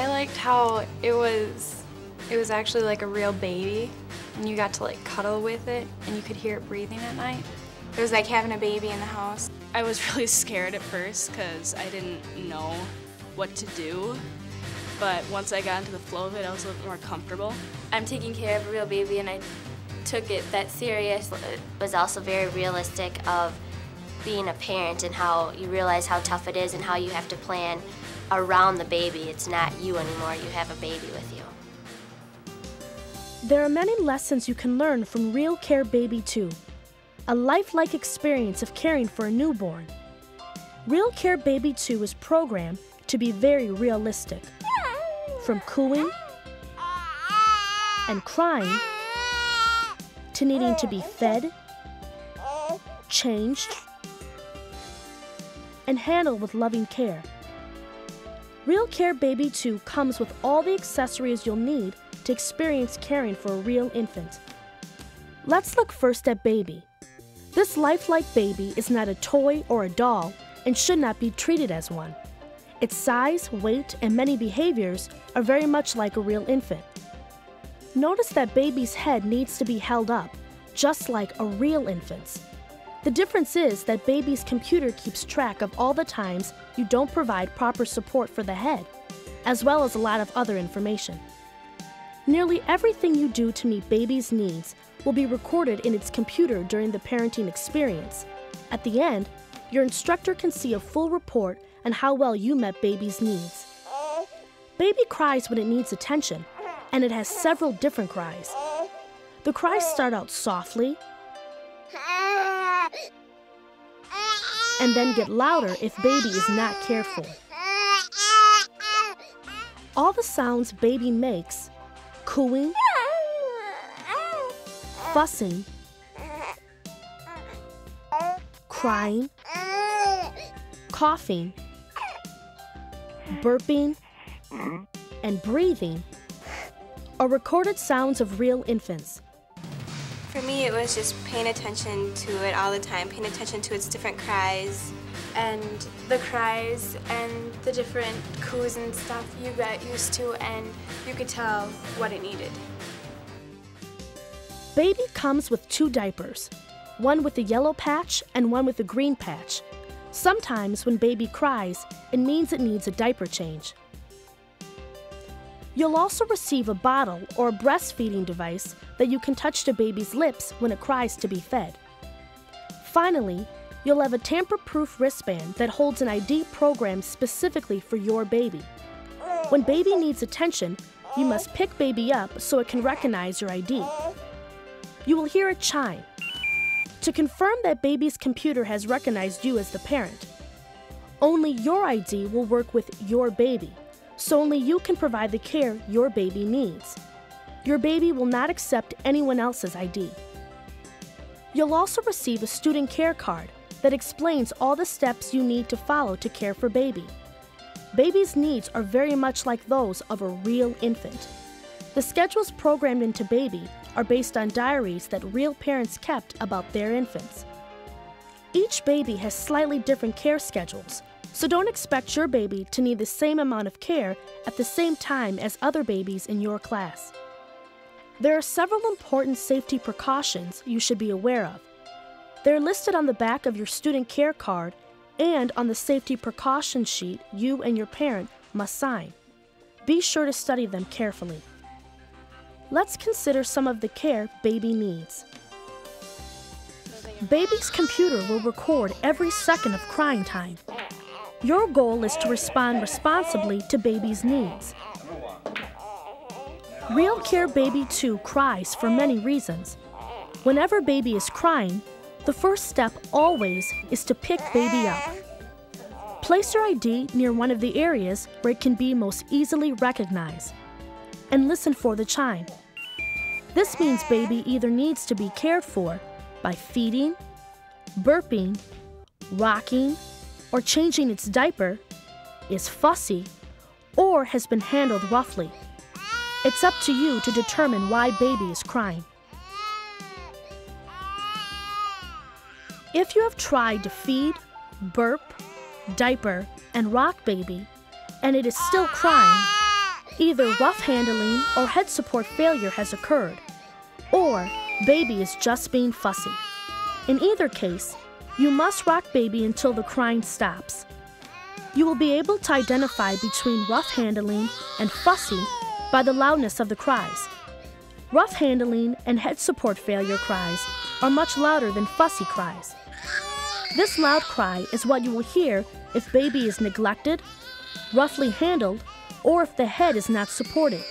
I liked how it was actually like a real baby, and you got to like cuddle with it, and you could hear it breathing at night. It was like having a baby in the house. I was really scared at first because I didn't know what to do, but once I got into the flow of it, I was a little more comfortable. I'm taking care of a real baby, and I took it that serious. It was also very realistic of being a parent and how you realize how tough it is and how you have to plan around the baby. It's not you anymore, you have a baby with you. There are many lessons you can learn from RealCare2, a lifelike experience of caring for a newborn. RealCare2 is programmed to be very realistic, from cooing and crying to needing to be fed, changed, and handled with loving care. RealCare2 comes with all the accessories you'll need to experience caring for a real infant. Let's look first at baby. This lifelike baby is not a toy or a doll and should not be treated as one. Its size, weight, and many behaviors are very much like a real infant. Notice that baby's head needs to be held up, just like a real infant's. The difference is that baby's computer keeps track of all the times you don't provide proper support for the head, as well as a lot of other information. Nearly everything you do to meet baby's needs will be recorded in its computer during the parenting experience. At the end, your instructor can see a full report on how well you met baby's needs. Baby cries when it needs attention, and it has several different cries. The cries start out softly, and then get louder if baby is not cared for. All the sounds baby makes, cooing, fussing, crying, coughing, burping, and breathing, are recorded sounds of real infants. For me, it was just paying attention to it all the time, paying attention to its different cries. And the cries and the different coos and stuff you got used to, and you could tell what it needed. Baby comes with 2 diapers, one with a yellow patch and one with a green patch. Sometimes when baby cries, it means it needs a diaper change. You'll also receive a bottle or a breastfeeding device that you can touch to baby's lips when it cries to be fed. Finally, you'll have a tamper-proof wristband that holds an ID programmed specifically for your baby. When baby needs attention, you must pick baby up so it can recognize your ID. You will hear a chime to confirm that baby's computer has recognized you as the parent. Only your ID will work with your baby, so only you can provide the care your baby needs. Your baby will not accept anyone else's ID. You'll also receive a student care card that explains all the steps you need to follow to care for baby. Baby's needs are very much like those of a real infant. The schedules programmed into baby are based on diaries that real parents kept about their infants. Each baby has slightly different care schedules, so don't expect your baby to need the same amount of care at the same time as other babies in your class. There are several important safety precautions you should be aware of. They're listed on the back of your student care card and on the safety precaution sheet you and your parent must sign. Be sure to study them carefully. Let's consider some of the care baby needs. Baby's computer will record every second of crying time. Your goal is to respond responsibly to baby's needs. RealCare2 cries for many reasons. Whenever baby is crying, the first step always is to pick baby up. Place your ID near one of the areas where it can be most easily recognized, and listen for the chime. This means baby either needs to be cared for by feeding, burping, rocking, or changing its diaper, is fussy, or has been handled roughly. It's up to you to determine why baby is crying. If you have tried to feed, burp, diaper, and rock baby, and it is still crying, Either rough handling or head support failure has occurred, or baby is just being fussy. In either case, you must rock baby until the crying stops. You will be able to identify between rough handling and fussy by the loudness of the cries. Rough handling and head support failure cries are much louder than fussy cries. This loud cry is what you will hear if baby is neglected, roughly handled, or if the head is not supported.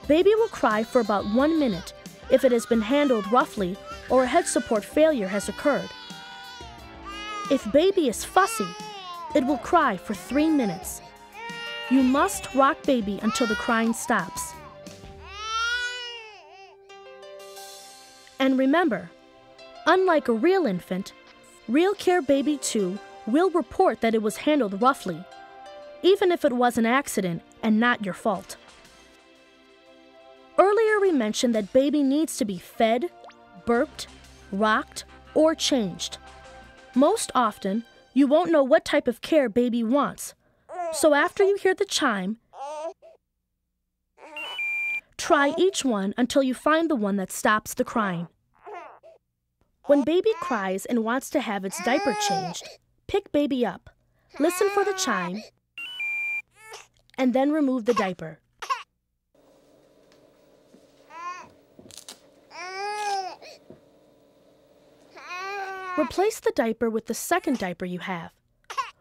Baby will cry for about 1 minute if it has been handled roughly or a head support failure has occurred. If baby is fussy, it will cry for 3 minutes. You must rock baby until the crying stops. And remember, unlike a real infant, RealCare2 will report that it was handled roughly, even if it was an accident and not your fault. Earlier we mentioned that baby needs to be fed, burped, rocked, or changed. Most often, you won't know what type of care baby wants, so after you hear the chime, try each one until you find the one that stops the crying. When baby cries and wants to have its diaper changed, pick baby up, listen for the chime, and then remove the diaper. Replace the diaper with the second diaper you have.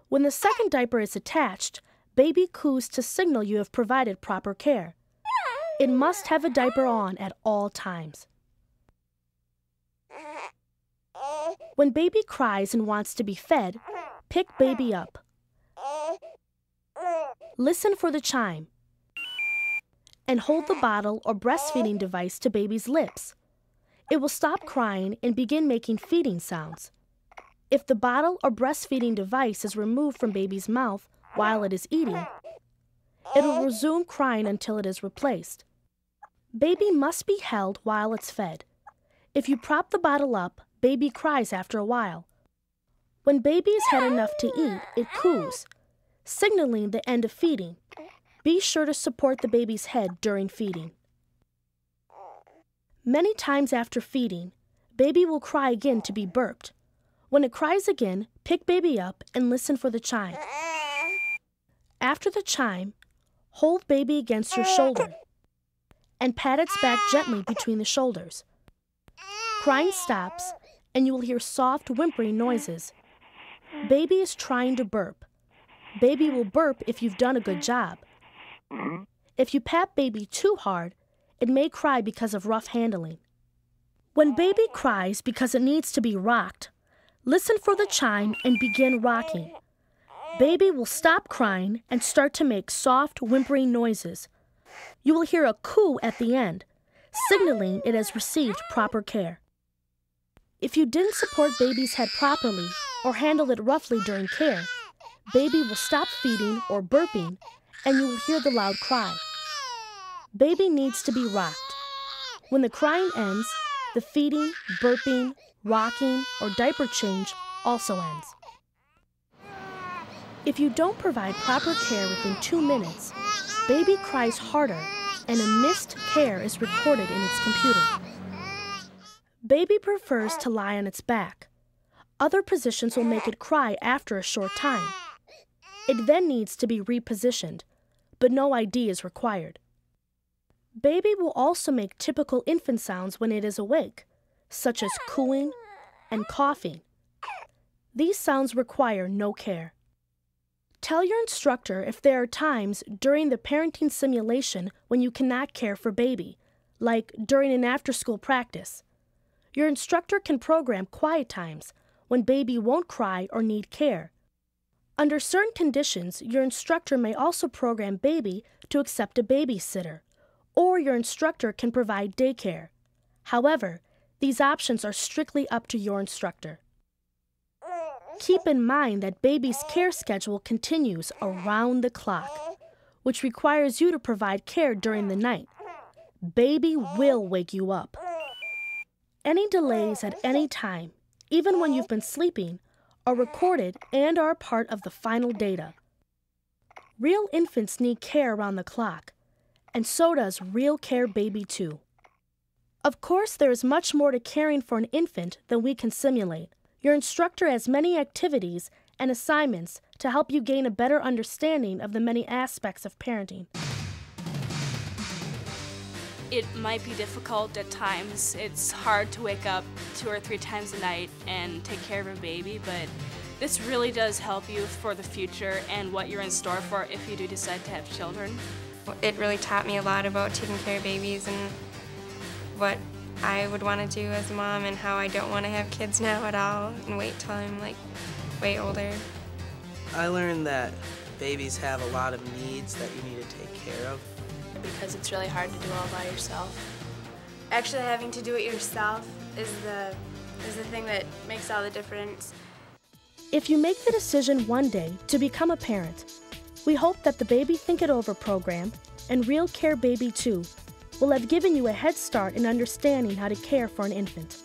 When the second diaper is attached, baby coos to signal you have provided proper care. It must have a diaper on at all times. When baby cries and wants to be fed, pick baby up. Listen for the chime, and hold the bottle or breastfeeding device to baby's lips. It will stop crying and begin making feeding sounds. If the bottle or breastfeeding device is removed from baby's mouth while it is eating, it will resume crying until it is replaced. Baby must be held while it's fed. If you prop the bottle up, baby cries after a while. When baby has had enough to eat, it coos, signaling the end of feeding. Be sure to support the baby's head during feeding. Many times after feeding, baby will cry again to be burped. When it cries again, pick baby up and listen for the chime. After the chime, hold baby against your shoulder and pat its back gently between the shoulders. Crying stops, and you will hear soft whimpering noises. Baby is trying to burp. Baby will burp if you've done a good job. If you pat baby too hard, it may cry because of rough handling. When baby cries because it needs to be rocked, listen for the chime and begin rocking. Baby will stop crying and start to make soft, whimpering noises. You will hear a coo at the end, signaling it has received proper care. If you didn't support baby's head properly or handle it roughly during care, baby will stop feeding or burping, and you will hear the loud cry. Baby needs to be rocked. When the crying ends, the feeding, burping, rocking, or diaper change also ends. If you don't provide proper care within 2 minutes, baby cries harder and a missed care is recorded in its computer. Baby prefers to lie on its back. Other positions will make it cry after a short time. It then needs to be repositioned, but no ID is required. Baby will also make typical infant sounds when it is awake, such as cooing and coughing. These sounds require no care. Tell your instructor if there are times during the parenting simulation when you cannot care for baby, like during an after-school practice. Your instructor can program quiet times when baby won't cry or need care. Under certain conditions, your instructor may also program baby to accept a babysitter, or your instructor can provide daycare. However, these options are strictly up to your instructor. Keep in mind that baby's care schedule continues around the clock, which requires you to provide care during the night. Baby will wake you up. Any delays at any time, even when you've been sleeping, are recorded and are part of the final data. Real infants need care around the clock, and so does RealCare2. Of course, there is much more to caring for an infant than we can simulate. Your instructor has many activities and assignments to help you gain a better understanding of the many aspects of parenting. It might be difficult at times. It's hard to wake up 2 or 3 times a night and take care of a baby, but this really does help you for the future and what you're in store for if you do decide to have children. It really taught me a lot about taking care of babies and what I would want to do as a mom and how I don't want to have kids now at all and wait till I'm like way older. I learned that babies have a lot of needs that you need to take care of. Because it's really hard to do all by yourself. Actually having to do it yourself is the thing that makes all the difference. If you make the decision one day to become a parent, we hope that the Baby Think It Over program and RealCare2 will have given you a head start in understanding how to care for an infant.